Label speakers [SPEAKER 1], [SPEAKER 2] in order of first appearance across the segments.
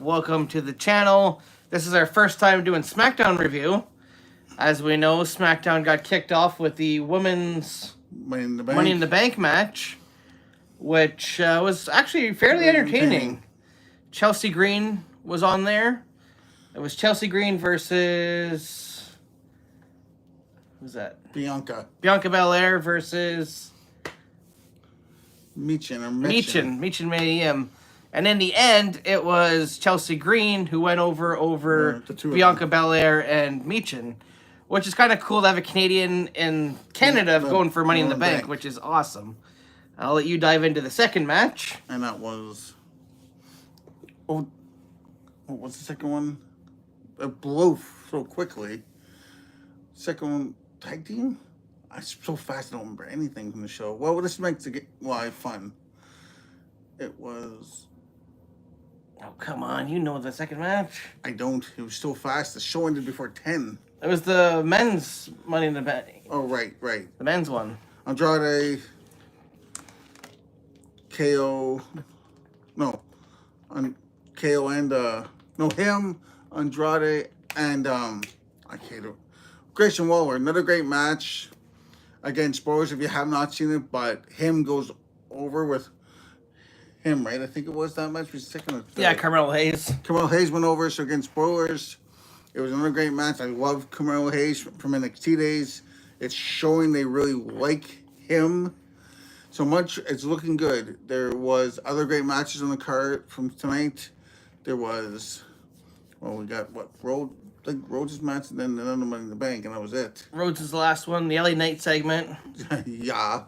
[SPEAKER 1] welcome to the channel. This is our first time doing Smackdown review. As we know, Smackdown got kicked off with the women's Money in the Bank match, which was actually fairly entertaining. Chelsea Green was on there. It was Chelsea Green versus... who's that?
[SPEAKER 2] Bianca
[SPEAKER 1] Belair versus...
[SPEAKER 2] Meechin
[SPEAKER 1] Mayhem. And in the end, it was Chelsea Green who went over Bianca Belair and Meechin, which is kind of cool to have a Canadian in Canada going for Money in the Bank, which is awesome. I'll let you dive into the second match.
[SPEAKER 2] And that was... oh, what's the second one? It blew so quickly. Second one, tag team? I'm so fast I don't remember anything from the show. Well, this makes it fun. It was...
[SPEAKER 1] oh, come on. You know the second match.
[SPEAKER 2] I don't. It was so fast. The show ended before 10.
[SPEAKER 1] It was the men's Money in the Bank.
[SPEAKER 2] Oh, right.
[SPEAKER 1] The men's one.
[SPEAKER 2] Andrade, KO, KO and, him, Andrade, and, Grayson Waller. Another great match. Again, spoilers if you have not seen it, but him goes over with him, right? I think it was that match. Was second or third?
[SPEAKER 1] Yeah, Carmelo Hayes.
[SPEAKER 2] Carmelo Hayes went over, so again, spoilers. It was another great match. I love Carmelo Hayes from NXT days. It's showing they really like him so much. It's looking good. There was other great matches on the card from tonight. There was, well, we got what, Rhodes' match, and then another Money in the Bank, and that was it.
[SPEAKER 1] Rhodes is the last one. The LA Knight segment.
[SPEAKER 2] Yeah.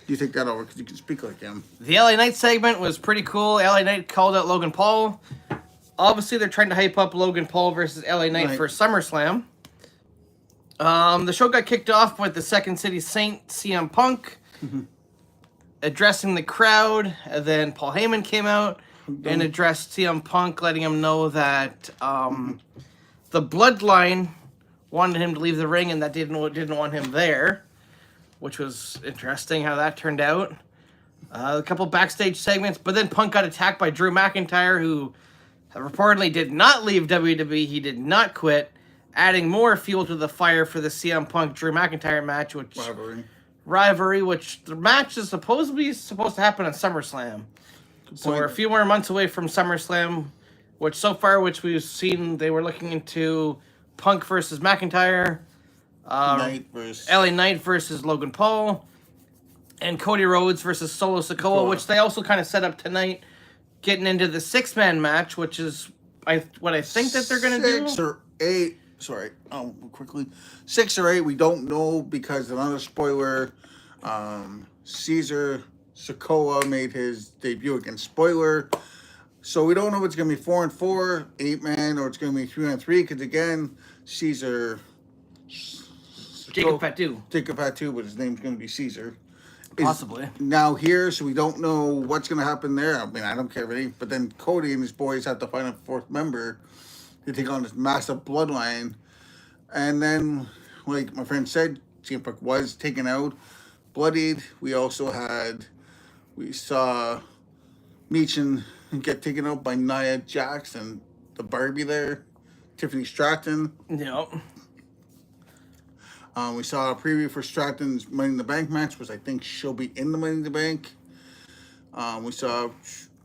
[SPEAKER 2] You take that over because you can speak like him.
[SPEAKER 1] The LA Knight segment was pretty cool. LA Knight called out Logan Paul. Obviously, they're trying to hype up Logan Paul versus LA Knight for SummerSlam. The show got kicked off with the Second City Saint, CM Punk, addressing the crowd. And then Paul Heyman came out and addressed CM Punk, letting him know that the Bloodline wanted him to leave the ring and that didn't want him there, which was interesting how that turned out. A couple backstage segments, but then Punk got attacked by Drew McIntyre, who reportedly did not leave WWE. He did not quit, adding more fuel to the fire for the CM Punk Drew McIntyre match, which rivalry, which the match is supposed to happen on SummerSlam. So we're a few more months away from SummerSlam, which so far, which we've seen, they were looking into Punk versus McIntyre, LA Knight versus Logan Paul, and Cody Rhodes versus Solo Sikoa, which they also kind of set up tonight, getting into the six-man match, which is what I think that they're going to do.
[SPEAKER 2] 6 or 8. Sorry, quickly. 6 or 8, we don't know because another spoiler, Caesar Sikoa made his debut against Spoiler. So we don't know if it's going to be 4 and 4, 8-man, or it's going to be 3 on 3, because again, Caesar...
[SPEAKER 1] Jacob Fatu,
[SPEAKER 2] but his name's going to be Caesar.
[SPEAKER 1] Possibly.
[SPEAKER 2] Now here, so we don't know what's going to happen there. I mean, I don't care really. But then Cody and his boys have to find a 4th member to take on this massive bloodline. And then, like my friend said, CM Punk was taken out, bloodied. We saw Meechin get taken out by Nia Jax and the Barbie there, Tiffany Stratton.
[SPEAKER 1] Yep.
[SPEAKER 2] We saw a preview for Stratton's Money in the Bank match, which I think she'll be in the Money in the Bank. We saw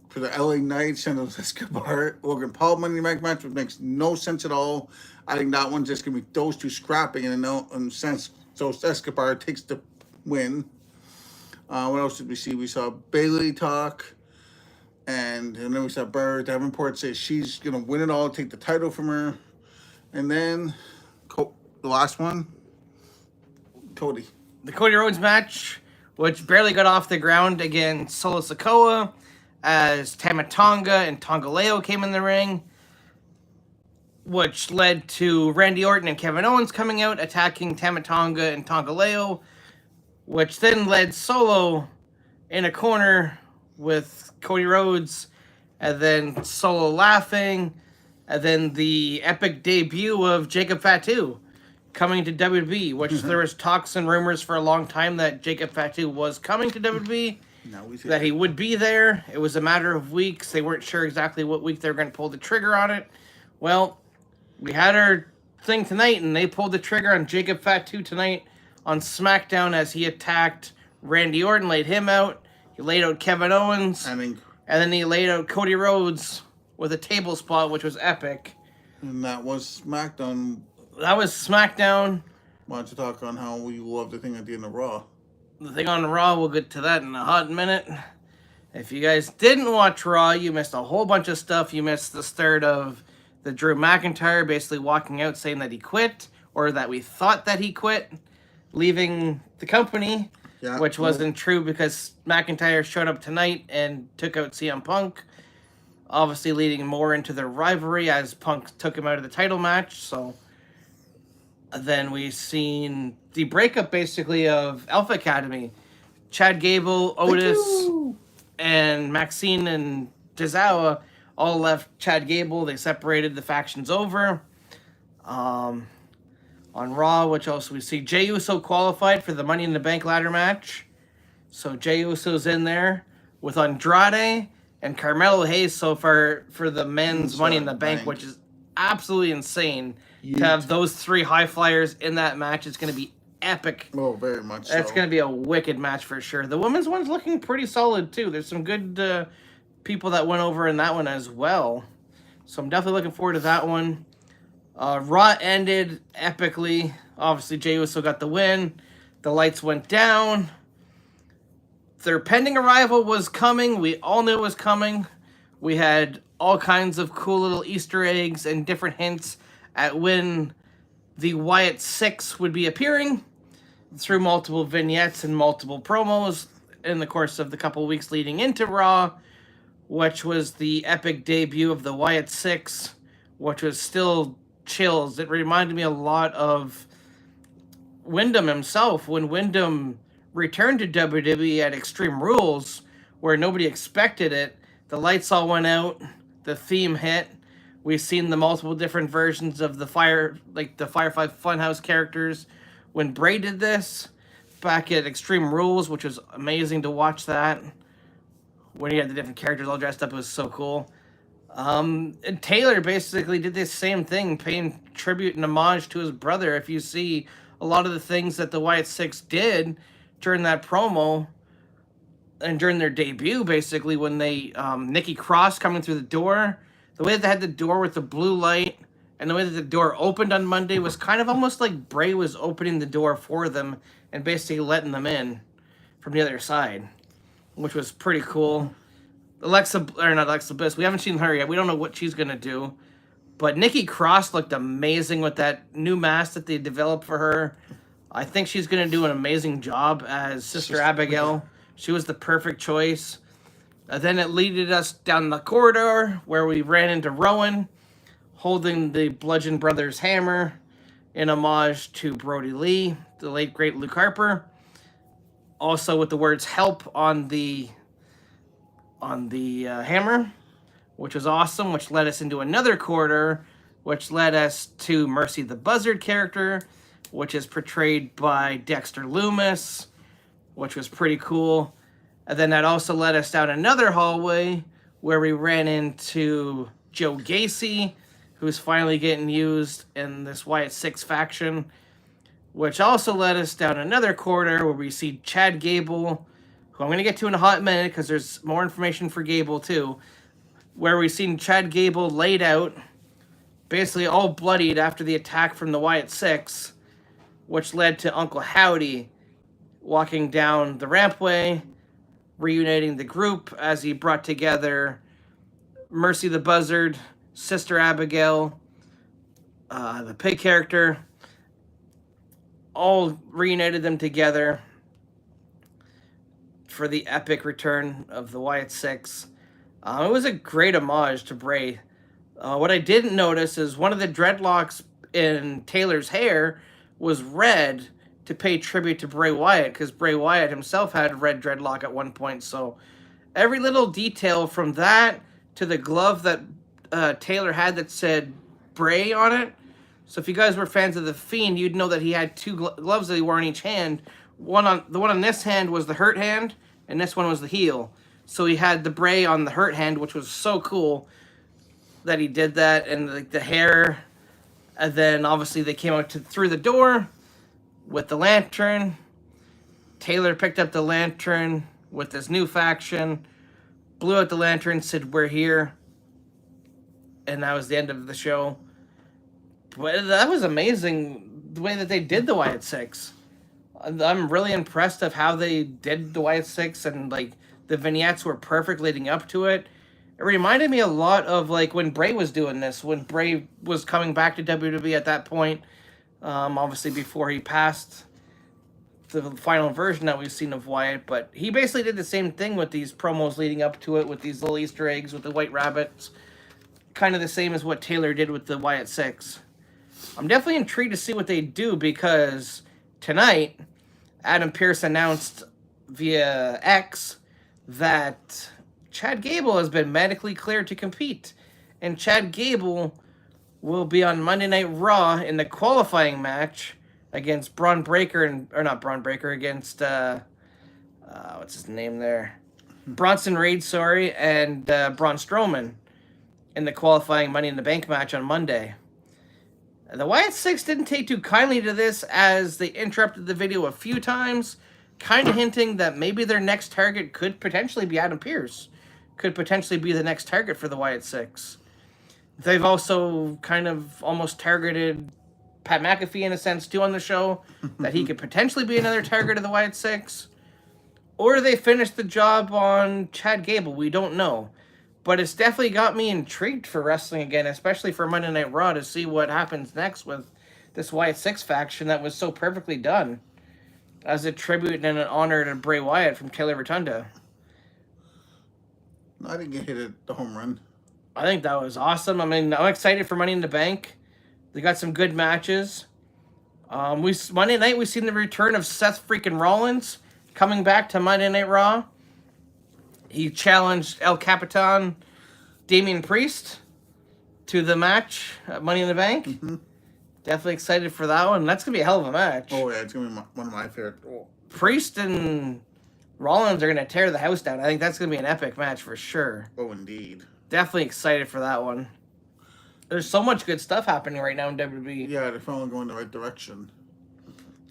[SPEAKER 2] for the LA Knight, Santos Escobar, Logan Paul Money in the Bank match, which makes no sense at all. I think that one's just going to be those two scrapping, and Santos Escobar takes the win. What else did we see? We saw Bayley talk, and then we saw Barrett Davenport say she's going to win it all, take the title from her. And then the last one, Cody.
[SPEAKER 1] The Cody Rhodes match, which barely got off the ground against Solo Sikoa, as Tama Tonga and Tongaleo came in the ring, which led to Randy Orton and Kevin Owens coming out, attacking Tama Tonga and Tongaleo, which then led Solo in a corner with Cody Rhodes, and then Solo laughing, and then the epic debut of Jacob Fatu coming to WWE, which there was talks and rumors for a long time that Jacob Fatu was coming to WWE. that he would be there. It was a matter of weeks. They weren't sure exactly what week they were going to pull the trigger on it. Well, we had our thing tonight, and they pulled the trigger on Jacob Fatu tonight on SmackDown as he attacked Randy Orton, laid him out. He laid out Kevin Owens, and then he laid out Cody Rhodes with a table spot, which was epic.
[SPEAKER 2] And that was SmackDown.
[SPEAKER 1] That was SmackDown.
[SPEAKER 2] Why don't you talk on how we love the thing at the end of Raw?
[SPEAKER 1] The thing on Raw, we'll get to that in a hot minute. If you guys didn't watch Raw, you missed a whole bunch of stuff. You missed the start of the Drew McIntyre basically walking out saying that he quit, or that we thought that he quit, leaving the company, which wasn't true because McIntyre showed up tonight and took out CM Punk, obviously leading more into their rivalry as Punk took him out of the title match. So then we've seen the breakup basically of Alpha Academy. Chad Gable, Otis, and Maxine and Tozawa all left Chad Gable. They separated, the factions over. On Raw, which also we see Jey Uso qualified for the Money in the Bank ladder match. So Jey Uso's in there with Andrade and Carmelo Hayes so far for the men's Money in the Bank, which is absolutely insane. To have those three high flyers in that match, it's going to be epic.
[SPEAKER 2] Oh, very much so.
[SPEAKER 1] That's going to be a wicked match for sure. The women's one's looking pretty solid, too. There's some good people that went over in that one as well. So I'm definitely looking forward to that one. Raw ended epically. Obviously, Jey Uso got the win. The lights went down. Their pending arrival was coming. We all knew it was coming. We had all kinds of cool little Easter eggs and different hints at when the Wyatt Six would be appearing through multiple vignettes and multiple promos in the course of the couple weeks leading into Raw, which was the epic debut of the Wyatt Six, which was still chills. It reminded me a lot of Wyndham himself when Wyndham returned to WWE at Extreme Rules, where nobody expected it. The lights all went out, the theme hit. We've seen the multiple different versions of the Firefly Funhouse characters when Bray did this back at Extreme Rules, which was amazing to watch that. When he had the different characters all dressed up, it was so cool. And Taylor basically did this same thing, paying tribute and homage to his brother. If you see a lot of the things that the Wyatt Six did during that promo and during their debut, basically, when they, Nikki Cross coming through the door, the way that they had the door with the blue light and the way that the door opened on Monday was kind of almost like Bray was opening the door for them and basically letting them in from the other side, which was pretty cool. Not Alexa Bliss, we haven't seen her yet. We don't know what she's going to do. But Nikki Cross looked amazing with that new mask that they developed for her. I think she's going to do an amazing job as Sister Abigail. She was the perfect choice. Then it leaded us down the corridor where we ran into Rowan holding the Bludgeon Brothers hammer in homage to Brody Lee, the late great Luke Harper. Also with the words "help" on the hammer, which was awesome, which led us into another corridor, which led us to Mercy the Buzzard character, which is portrayed by Dexter Lumis, which was pretty cool. And then that also led us down another hallway where we ran into Joe Gacy, who's finally getting used in this Wyatt Six faction, which also led us down another corridor where we see Chad Gable, who I'm going to get to in a hot minute because there's more information for Gable too, where we've seen Chad Gable laid out, basically all bloodied after the attack from the Wyatt Six, which led to Uncle Howdy walking down the rampway, reuniting the group as he brought together Mercy the Buzzard, Sister Abigail, the pig character, all reunited them together for the epic return of the Wyatt Six. It was a great homage to Bray. What I didn't notice is one of the dreadlocks in Taylor's hair was red to pay tribute to Bray Wyatt, because Bray Wyatt himself had red dreadlock at one point. So every little detail from that to the glove that Taylor had that said Bray on it. So if you guys were fans of The Fiend, you'd know that he had two gloves that he wore on each hand. The one on this hand was the hurt hand, and this one was the heel. So he had the Bray on the hurt hand, which was so cool that he did that, and like the hair. And then obviously they came out through the door with the lantern. Taylor picked up the lantern with this new faction, blew out the lantern, said, "We're here." And that was the end of the show. But that was amazing, the way that they did the Wyatt Six. I'm really impressed of how they did the Wyatt Six, and like the vignettes were perfect leading up to it. It reminded me a lot of like when Bray was doing this, when Bray was coming back to WWE at that point, obviously before he passed the final version that we've seen of Wyatt. But he basically did the same thing with these promos leading up to it, with these little Easter eggs, with the white rabbits. Kind of the same as what Taylor did with the Wyatt Six. I'm definitely intrigued to see what they do, because tonight, Adam Pearce announced via X that Chad Gable has been medically cleared to compete. And Chad Gable will be on Monday Night Raw in the qualifying match against Braun Breaker, against, what's his name there? Bronson Reed, sorry, and Braun Strowman in the qualifying Money in the Bank match on Monday. The Wyatt Six didn't take too kindly to this, as they interrupted the video a few times, kind of hinting that maybe their next target could potentially be Adam Pearce. Could potentially be the next target for the Wyatt Six. They've also kind of almost targeted Pat McAfee in a sense too on the show, that he could potentially be another target of the Wyatt Six. Or they finished the job on Chad Gable, we don't know. But it's definitely got me intrigued for wrestling again, especially for Monday Night Raw, to see what happens next with this Wyatt Six faction that was so perfectly done as a tribute and an honor to Bray Wyatt from Taylor Rotunda.
[SPEAKER 2] I didn't get hit at the home run.
[SPEAKER 1] I think that was awesome. I mean, I'm excited for Money in the Bank. They got some good matches. Monday night, we've seen the return of Seth freaking Rollins coming back to Monday Night Raw. He challenged El Capitan, Damian Priest, to the match at Money in the Bank. Mm-hmm. Definitely excited for that one. That's going to be a hell of a match.
[SPEAKER 2] Oh, yeah, it's going to be one of my favorite. Oh.
[SPEAKER 1] Priest and Rollins are going to tear the house down. I think that's going to be an epic match for sure.
[SPEAKER 2] Oh, indeed.
[SPEAKER 1] Definitely excited for that one. There's so much good stuff happening right now in WWE.
[SPEAKER 2] Yeah, they're finally going the right direction.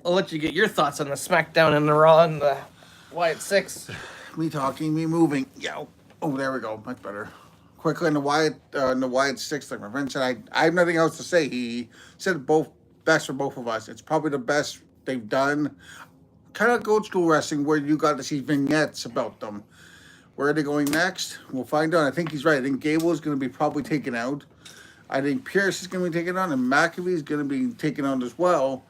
[SPEAKER 1] I'll let you get your thoughts on the Smackdown and the Raw and the Wyatt Six.
[SPEAKER 2] Me talking, me moving. Yeah. Oh, there we go. Much better. Quickly on the Wyatt Six, like my friend said, I have nothing else to say. He said both best for both of us. It's probably the best they've done. Kind of like old school wrestling where you got to see vignettes about them. Where are they going next? We'll find out. I think he's right. I think Gable is going to be probably taken out. I think Pierce is going to be taken out, and McAfee is going to be taken out as well.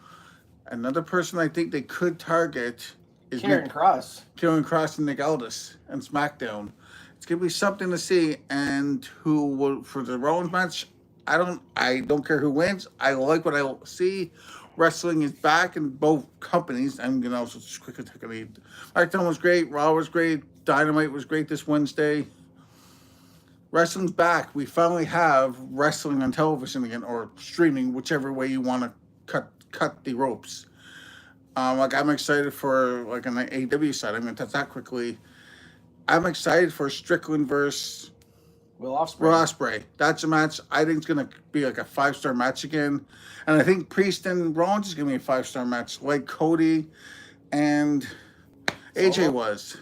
[SPEAKER 2] Another person I think they could target is
[SPEAKER 1] Karrion Kross.
[SPEAKER 2] Karrion Kross and Nick Aldis and SmackDown. It's gonna be something to see. And who will for the Rollins match? I don't care who wins. I like what I see. Wrestling is back in both companies. I'm gonna also just quickly take a lead. SmackDown was great. Raw was great. Dynamite was great this Wednesday. Wrestling's back. We finally have wrestling on television again, or streaming, whichever way you want to cut the ropes. I'm excited for like an AEW side. I'm gonna touch that quickly. I'm excited for Strickland versus
[SPEAKER 1] Will
[SPEAKER 2] Ospreay. That's a match I think it's gonna be like a 5-star match again, and I think Priest and Rollins is gonna be a 5-star match, like Cody and AJ was.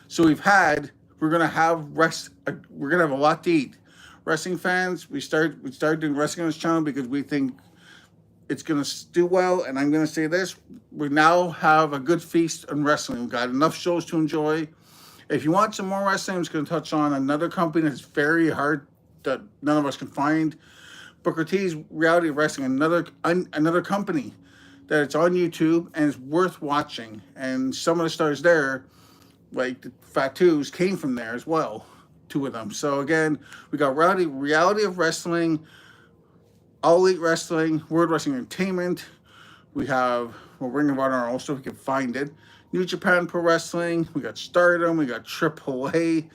[SPEAKER 2] So we're gonna have a lot to eat. Wrestling fans, we started doing wrestling on this channel because we think it's going to do well, and I'm going to say this. We now have a good feast on wrestling. We've got enough shows to enjoy. If you want some more wrestling, I'm just going to touch on another company that's very hard that none of us can find. Booker T's Reality Wrestling, another company that it's on YouTube and it's worth watching. And some of the stars there, like the Fatus, came from there as well, 2 of them. So again, we got Reality of Wrestling, All Elite Wrestling, World Wrestling Entertainment. We have Ring of Honor also, if you can find it. New Japan Pro Wrestling. We got Stardom. We got AAA.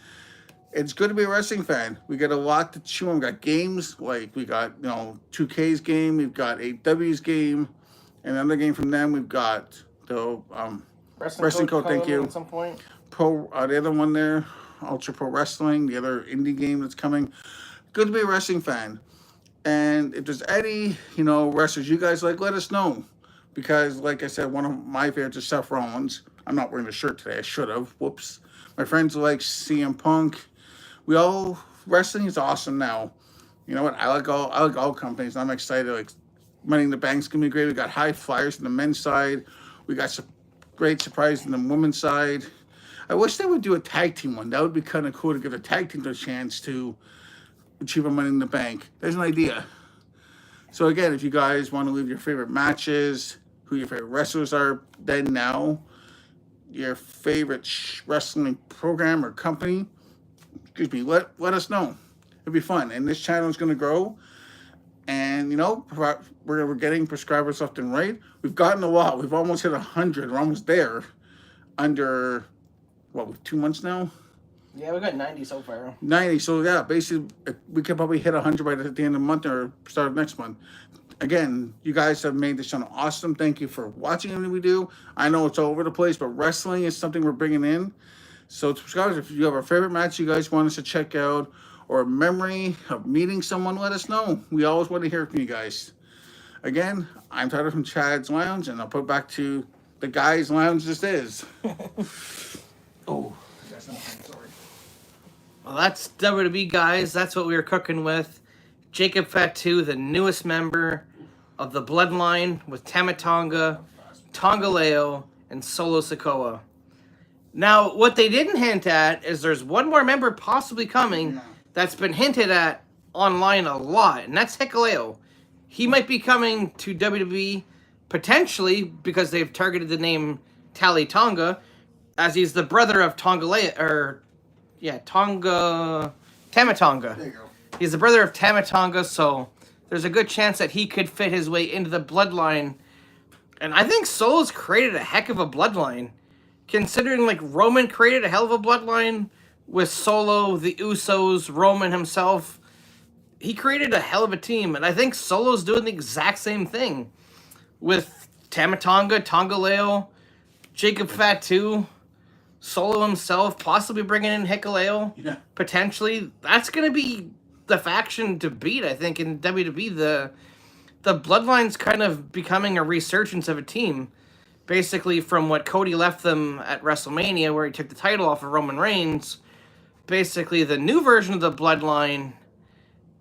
[SPEAKER 2] It's good to be a wrestling fan. We got a lot to chew on. We got games, like we got 2K's game. We've got AW's game. And another game from them. We've got the Wrestling Code. Thank you.
[SPEAKER 1] At some point.
[SPEAKER 2] the other one there, Ultra Pro Wrestling, the other indie game that's coming. Good to be a wrestling fan. And if there's any, wrestlers you guys like, let us know. Because, like I said, one of my favorites is Seth Rollins. I'm not wearing a shirt today. I should have. Whoops. My friends like CM Punk. Wrestling is awesome now. You know what? I like all companies. I'm excited. Like, Money in the Bank's going to be great. We got high flyers on the men's side. We got some great surprise on the women's side. I wish they would do a tag team one. That would be kind of cool to give a tag team a chance to achieve a Money in the Bank. There's an idea. So again, if you guys want to leave your favorite matches, who your favorite wrestlers are, then now, your favorite wrestling program or company, let us know. It'll be fun. And this channel is going to grow. And, we're getting subscribers left and right. We've gotten a lot. We've almost hit 100. We're almost there. Under, 2 months now?
[SPEAKER 1] Yeah, we got 90 so far.
[SPEAKER 2] 90. So, yeah, basically, we could probably hit 100 by the end of the month or start of next month. Again, you guys have made this channel awesome. Thank you for watching everything we do. I know it's all over the place, but wrestling is something we're bringing in. So, subscribers, if you have a favorite match you guys want us to check out or a memory of meeting someone, let us know. We always want to hear from you guys. Again, I'm Tyler from Chad's Lounge, and I'll put it back to the guys' lounge this is. Oh, that's not fun. Sorry.
[SPEAKER 1] Well, that's WWE, guys. That's what we were cooking with. Jacob Fatu, the newest member of the Bloodline with Tama Tonga, Tongaleo, and Solo Sikoa. Now, what they didn't hint at is there's one more member possibly coming that's been hinted at online a lot, and that's Hikuleo. He might be coming to WWE potentially because they've targeted the name Tally Tonga, as he's the brother of Tama Tonga.
[SPEAKER 2] There you go.
[SPEAKER 1] He's the brother of Tama Tonga, so there's a good chance that he could fit his way into the bloodline. And I think Solo's created a heck of a bloodline. Considering, Roman created a hell of a bloodline with Solo, the Usos, Roman himself. He created a hell of a team, and I think Solo's doing the exact same thing. With Tama Tonga, Tongaleo, Jacob Fatu, Solo himself, possibly bringing in Hikuleo.
[SPEAKER 2] Yeah.
[SPEAKER 1] Potentially. That's going to be the faction to beat, I think, in WWE. The Bloodline's kind of becoming a resurgence of a team. Basically, from what Cody left them at WrestleMania, where he took the title off of Roman Reigns, basically the new version of the Bloodline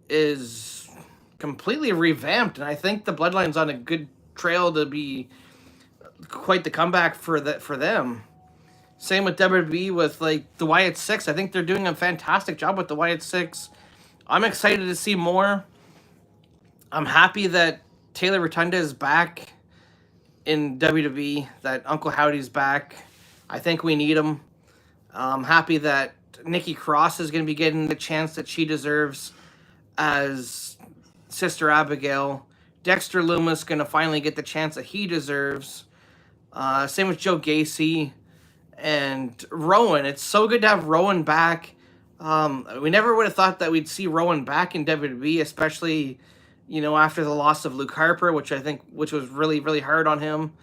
[SPEAKER 1] is completely revamped, and I think the Bloodline's on a good trail to be quite the comeback for them. Same with WWE with the Wyatt Six. I think they're doing a fantastic job with the Wyatt Six. I'm excited to see more. I'm happy that Taylor Rotunda is back in WWE, that Uncle Howdy's back. I think we need him. I'm happy that Nikki Cross is going to be getting the chance that she deserves as Sister Abigail. Dexter Lumis going to finally get the chance that he deserves. Same with Joe Gacy and Rowan. It's so good to have Rowan back. We never would have thought that we'd see Rowan back in WWE, especially, after the loss of Luke Harper, which was really, really hard on him.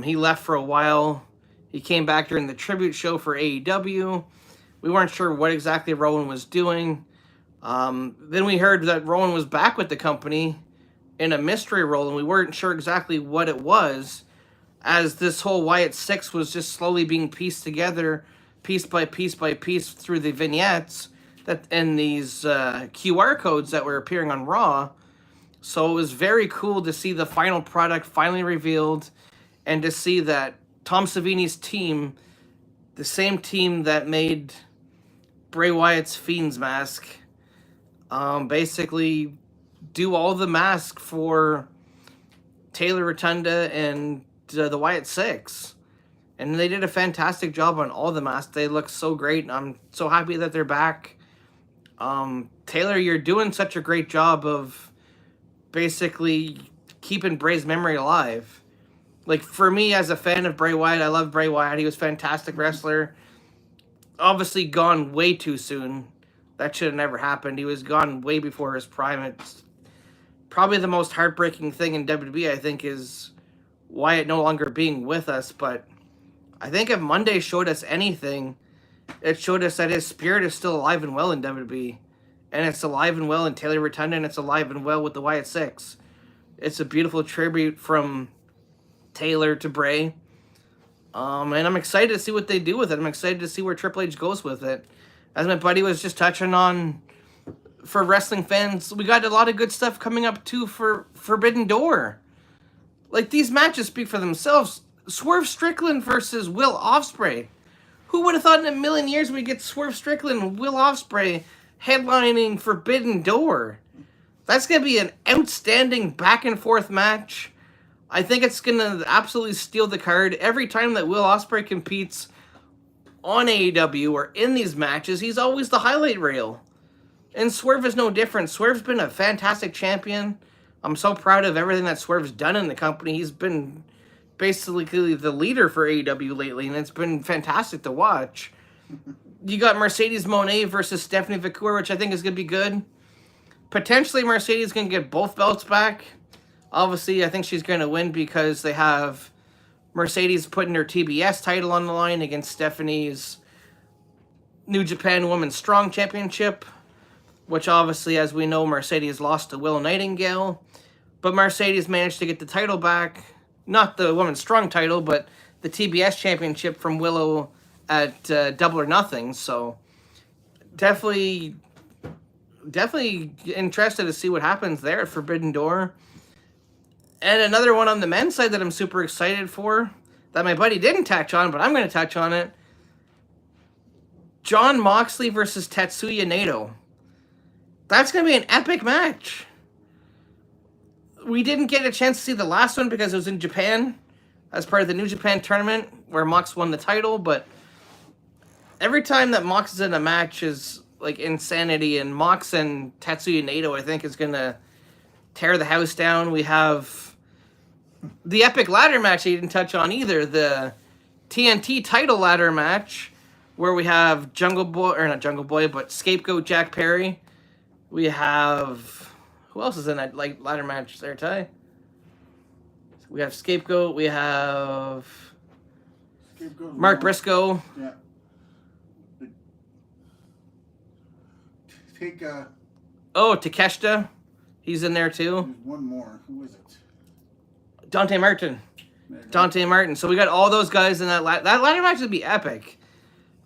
[SPEAKER 1] He left for a while. He came back during the tribute show for AEW. We weren't sure what exactly Rowan was doing. Then we heard that Rowan was back with the company in a mystery role, and we weren't sure exactly what it was, as this whole Wyatt Six was just slowly being pieced together, piece by piece by piece, through the vignettes and these QR codes that were appearing on Raw. So it was very cool to see the final product finally revealed, and to see that Tom Savini's team, the same team that made Bray Wyatt's Fiend's mask, basically do all the mask for Taylor Rotunda and the Wyatt Six. And they did a fantastic job on all the masks. They look so great, and I'm so happy that they're back. Taylor, you're doing such a great job of basically keeping Bray's memory alive. For me, as a fan of Bray Wyatt, I love Bray Wyatt. He was a fantastic wrestler. Obviously gone way too soon. That should have never happened. He was gone way before his prime. It's probably the most heartbreaking thing in WWE, I think, is Wyatt no longer being with us. But I think if Monday showed us anything, it showed us that his spirit is still alive and well in WWE. And it's alive and well in Taylor Rotunda, and it's alive and well with the Wyatt Six. It's a beautiful tribute from Taylor to Bray. And I'm excited to see what they do with it. I'm excited to see where Triple H goes with it. As my buddy was just touching on, for wrestling fans, we got a lot of good stuff coming up too for Forbidden Door. Like, these matches speak for themselves. Swerve Strickland versus Will Ospreay. Who would have thought in a million years we'd get Swerve Strickland and Will Ospreay headlining Forbidden Door? That's going to be an outstanding back and forth match. I think it's going to absolutely steal the card. Every time that Will Ospreay competes on AEW or in these matches, he's always the highlight reel. And Swerve is no different. Swerve's been a fantastic champion. I'm so proud of everything that Swerve's done in the company. He's been basically the leader for AEW lately, and it's been fantastic to watch. You got Mercedes Moné versus Stephanie Vacour, which I think is going to be good. Potentially Mercedes going to get both belts back. Obviously, I think she's going to win because they have Mercedes putting her TBS title on the line against Stephanie's New Japan Women's Strong Championship, which obviously, as we know, Mercedes lost to Will Nightingale. But Mercedes managed to get the title back. Not the Women's Strong title, but the TBS Championship from Willow at Double or Nothing. So definitely interested to see what happens there at Forbidden Door. And another one on the men's side that I'm super excited for, that my buddy didn't touch on, but I'm going to touch on it. Jon Moxley versus Tetsuya Naito. That's going to be an epic match. We didn't get a chance to see the last one because it was in Japan as part of the New Japan tournament where Mox won the title, but every time that Mox is in a match is like insanity, and Mox and Tetsuya Naito, I think, is going to tear the house down. We have the epic ladder match you didn't touch on either, the TNT title ladder match, where we have Jungle Boy, or not Jungle Boy, but Scapegoat Jack Perry. We have, who else is in that like ladder match there, Ty? We have Scapegoat, we have Mark Briscoe.
[SPEAKER 2] Yeah. Take
[SPEAKER 1] Takeshita. He's in there too.
[SPEAKER 2] There's one more. Who is it?
[SPEAKER 1] Dante Martin. Dante Martin. So we got all those guys in that ladder match would be epic.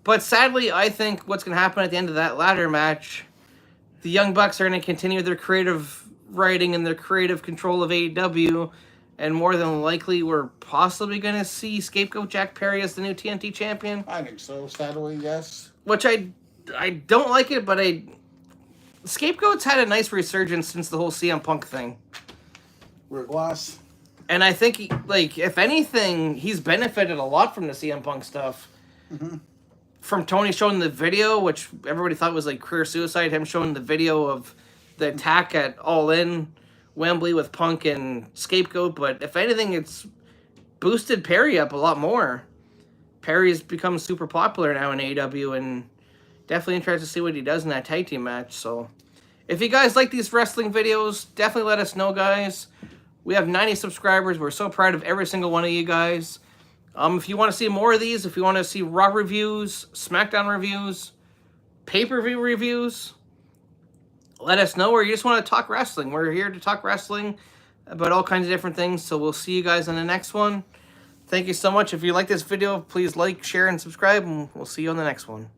[SPEAKER 1] But sadly, I think what's going to happen at the end of that ladder match, the Young Bucks are going to continue their creative writing and their creative control of AEW, and more than likely we're possibly going to see Scapegoat Jack Perry as the new TNT champion.
[SPEAKER 2] I think so, sadly, yes.
[SPEAKER 1] Which I don't like it, but Scapegoat's had a nice resurgence since the whole CM Punk thing.
[SPEAKER 2] We're glass.
[SPEAKER 1] And I think, if anything, he's benefited a lot from the CM Punk stuff.
[SPEAKER 2] Mm-hmm.
[SPEAKER 1] From Tony showing the video, which everybody thought was like career suicide, him showing the video of the attack at All In Wembley with Punk and Scapegoat. But if anything, it's boosted Perry up a lot more. Perry's become super popular now in AEW, and definitely interested to see what he does in that tag team match. So if you guys like these wrestling videos, definitely let us know, guys. We have 90 subscribers. We're so proud of every single one of you guys. If you want to see more of these, if you want to see Raw reviews, Smackdown reviews, pay-per-view reviews, let us know. Or you just want to talk wrestling. We're here to talk wrestling about all kinds of different things. So we'll see you guys in the next one. Thank you so much. If you like this video, please like, share, and subscribe. And we'll see you on the next one.